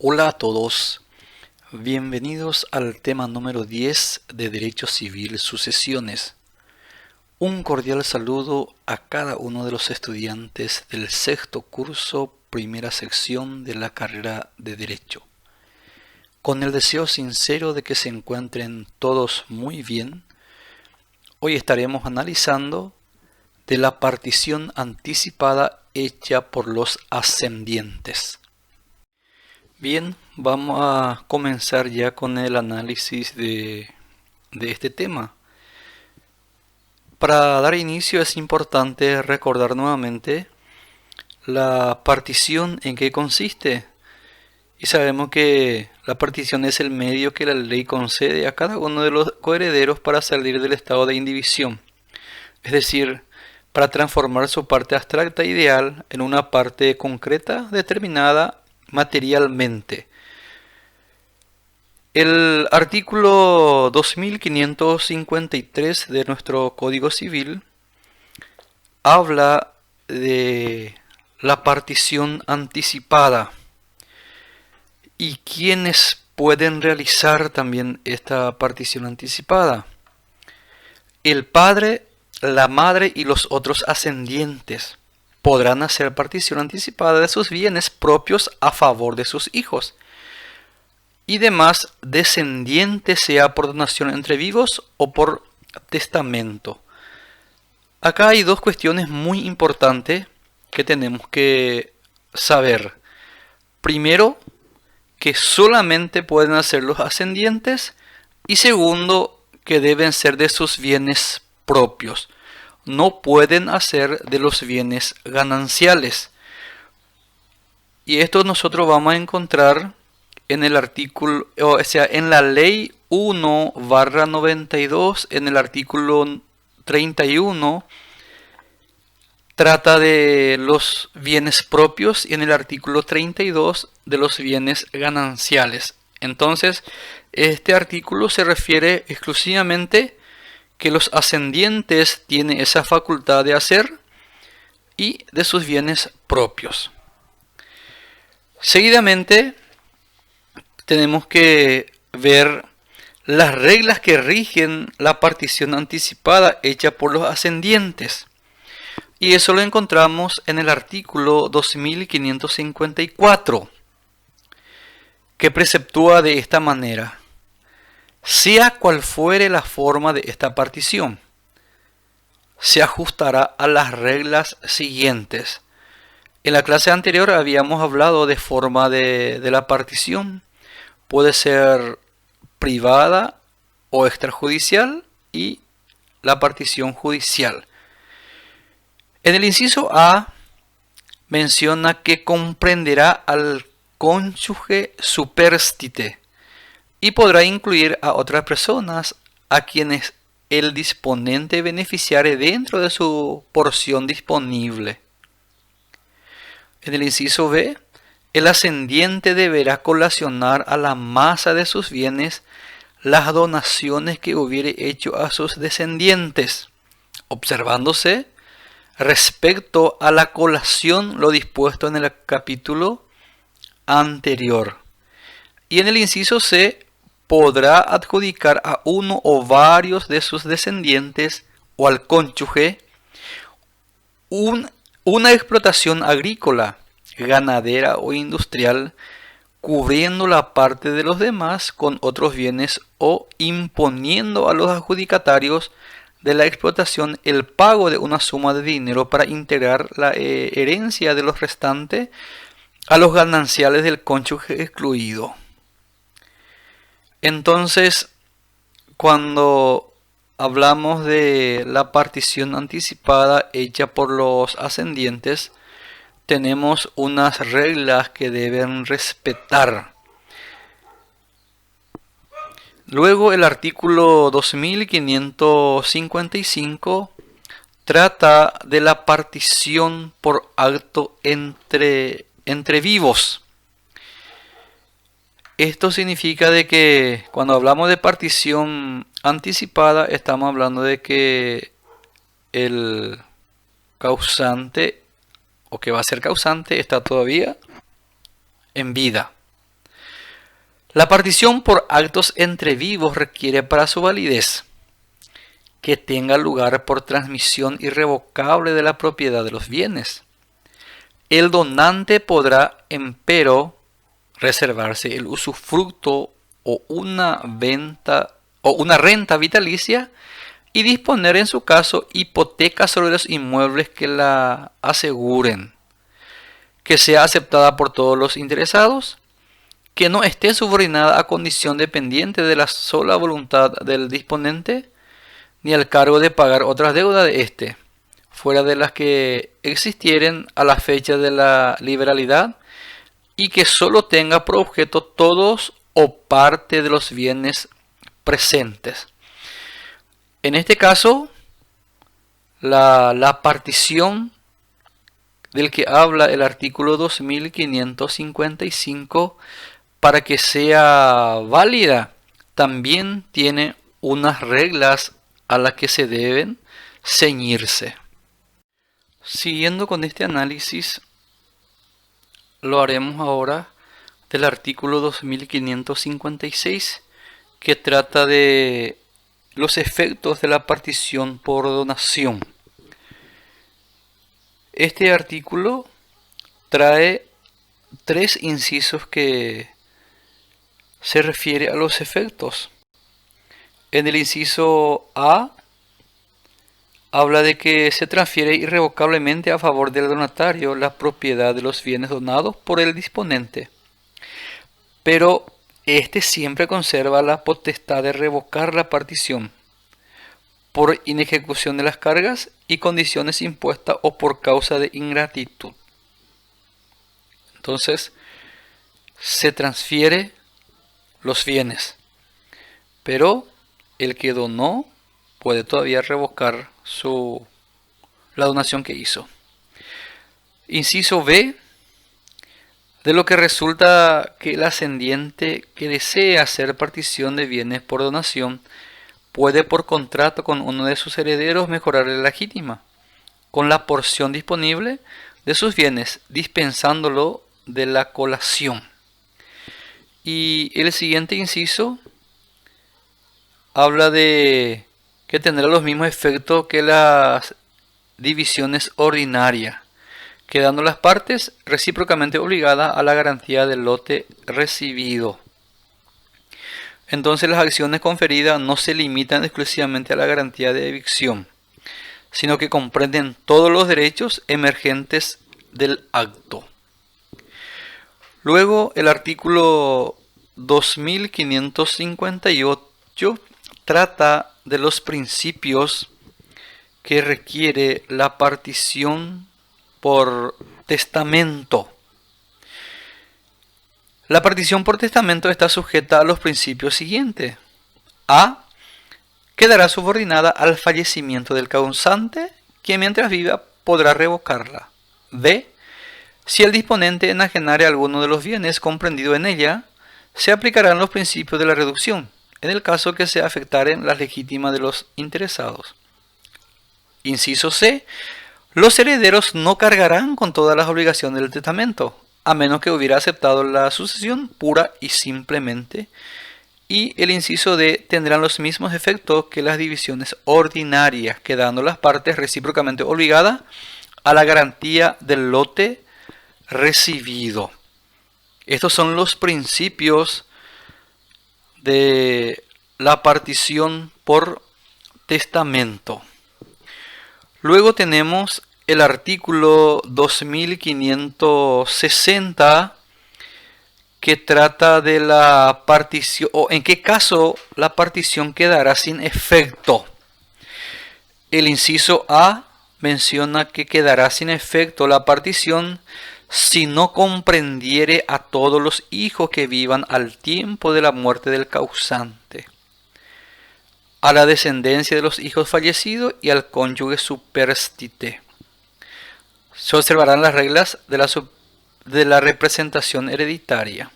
Hola a todos, bienvenidos al tema número 10 de Derecho Civil Sucesiones. Un cordial saludo a cada uno de los estudiantes del sexto curso, primera sección de la carrera de Derecho. Con el deseo sincero de que se encuentren todos muy bien, hoy estaremos analizando de la partición anticipada hecha por los ascendientes. Bien, vamos a comenzar ya con el análisis de este tema. Para dar inicio es importante recordar nuevamente la partición en qué consiste. Y sabemos que la partición es el medio que la ley concede a cada uno de los coherederos para salir del estado de indivisión. Es decir, para transformar su parte abstracta ideal en una parte concreta determinada materialmente. El artículo 2553 de nuestro Código Civil habla de la partición anticipada y quiénes pueden realizar también esta partición anticipada. El padre, la madre y los otros ascendientes podrán hacer partición anticipada de sus bienes propios a favor de sus hijos y demás descendientes, sea por donación entre vivos o por testamento. Acá hay dos cuestiones muy importantes que tenemos que saber. Primero, que solamente pueden hacer los ascendientes, y segundo, que deben ser de sus bienes propios. No pueden hacer de los bienes gananciales. Y esto nosotros vamos a encontrar en el artículo, o sea, en la ley 1/92, en el artículo 31, trata de los bienes propios, y en el artículo 32 de los bienes gananciales. Entonces, este artículo se refiere exclusivamente que los ascendientes tienen esa facultad de hacer y de sus bienes propios. Seguidamente, tenemos que ver las reglas que rigen la partición anticipada hecha por los ascendientes. Y eso lo encontramos en el artículo 2554, que preceptúa de esta manera: sea cual fuere la forma de esta partición, se ajustará a las reglas siguientes. En la clase anterior habíamos hablado de forma de la partición. Puede ser privada o extrajudicial, y la partición judicial. En el inciso A menciona que comprenderá al cónyuge supérstite y podrá incluir a otras personas a quienes el disponente beneficiare dentro de su porción disponible. En el inciso B, el ascendiente deberá colacionar a la masa de sus bienes las donaciones que hubiere hecho a sus descendientes, observándose respecto a la colación lo dispuesto en el capítulo anterior. Y en el inciso C, podrá adjudicar a uno o varios de sus descendientes o al cónyuge una explotación agrícola, ganadera o industrial, cubriendo la parte de los demás con otros bienes, o imponiendo a los adjudicatarios de la explotación el pago de una suma de dinero para integrar la herencia de los restantes a los gananciales del cónyuge excluido. Entonces, cuando hablamos de la partición anticipada hecha por los ascendientes, tenemos unas reglas que deben respetar. Luego, el artículo 2555 trata de la partición por acto entre vivos. Esto significa de que cuando hablamos de partición anticipada, estamos hablando de que el causante, o que va a ser causante, está todavía en vida. La partición por actos entre vivos requiere para su validez que tenga lugar por transmisión irrevocable de la propiedad de los bienes. El donante podrá, empero, reservarse el usufructo o una renta vitalicia y disponer en su caso hipotecas sobre los inmuebles que la aseguren, que sea aceptada por todos los interesados, que no esté subordinada a condición dependiente de la sola voluntad del disponente, ni al cargo de pagar otras deudas de éste, fuera de las que existieren a la fecha de la liberalidad, y que sólo tenga por objeto todos o parte de los bienes presentes. En este caso, la partición del que habla el artículo 2555, para que sea válida, también tiene unas reglas a las que se deben ceñirse. Siguiendo con este análisis, lo haremos ahora del artículo 2556, que trata de los efectos de la partición por donación. Este artículo trae 3 incisos que se refiere a los efectos. En el inciso A habla de que se transfiere irrevocablemente a favor del donatario la propiedad de los bienes donados por el disponente, pero éste siempre conserva la potestad de revocar la partición por inejecución de las cargas y condiciones impuestas o por causa de ingratitud. Entonces, se transfiere los bienes, pero el que donó puede todavía revocar la donación que hizo. Inciso B, de lo que resulta que el ascendiente que desee hacer partición de bienes por donación puede por contrato con uno de sus herederos mejorar la legítima con la porción disponible de sus bienes, dispensándolo de la colación. Y el siguiente inciso habla de que tendrá los mismos efectos que las divisiones ordinarias, quedando las partes recíprocamente obligadas a la garantía del lote recibido. Entonces las acciones conferidas no se limitan exclusivamente a la garantía de evicción, sino que comprenden todos los derechos emergentes del acto. Luego el artículo 2558 trata de los principios que requiere la partición por testamento. La partición por testamento está sujeta a los principios siguientes. A. Quedará subordinada al fallecimiento del causante, que mientras viva podrá revocarla. B. Si el disponente enajenare alguno de los bienes comprendidos en ella, se aplicarán los principios de la reducción, en el caso que se afectaren las legítimas de los interesados. Inciso C. Los herederos no cargarán con todas las obligaciones del testamento, a menos que hubiera aceptado la sucesión pura y simplemente. Y el inciso D. Tendrán los mismos efectos que las divisiones ordinarias, quedando las partes recíprocamente obligadas a la garantía del lote recibido. Estos son los principios de la partición por testamento. Luego tenemos el artículo 2560, que trata de la partición, o en qué caso la partición quedará sin efecto. El inciso A menciona que quedará sin efecto la partición si no comprendiere a todos los hijos que vivan al tiempo de la muerte del causante, a la descendencia de los hijos fallecidos y al cónyuge superstite. Se observarán las reglas de la representación hereditaria.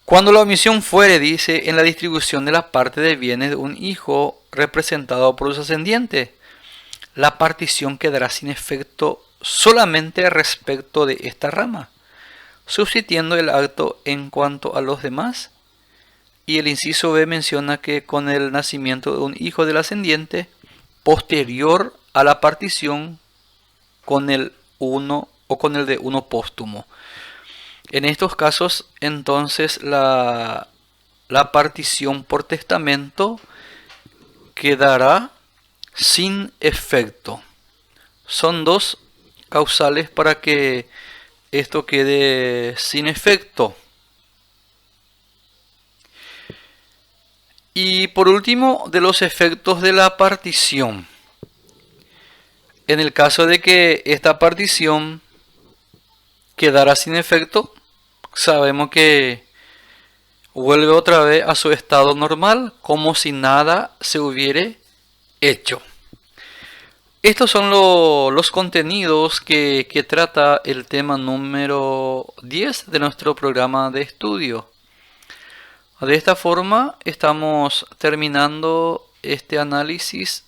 Cuando la omisión fuere, dice, en la distribución de la parte de bienes de un hijo representado por su ascendiente, la partición quedará sin efecto solamente respecto de esta rama, subsistiendo el acto en cuanto a los demás. Y el inciso B menciona que con el nacimiento de un hijo del ascendiente, posterior a la partición, con el uno o con el de uno póstumo. En estos casos, entonces, la partición por testamento quedará sin efecto. Son dos causales para que esto quede sin efecto. Y por último, de los efectos de la partición. En el caso de que esta partición quedara sin efecto, sabemos que vuelve otra vez a su estado normal, como si nada se hubiere hecho. Estos son los contenidos que trata el tema número 10 de nuestro programa de estudio. De esta forma estamos terminando este análisis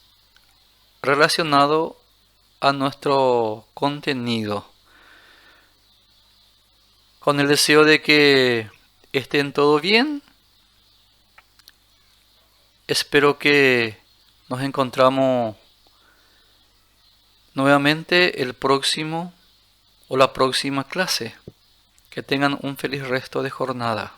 relacionado a nuestro contenido, con el deseo de que estén todo bien. Espero que nos encontramos nuevamente el próximo o la próxima clase. Que tengan un feliz resto de jornada.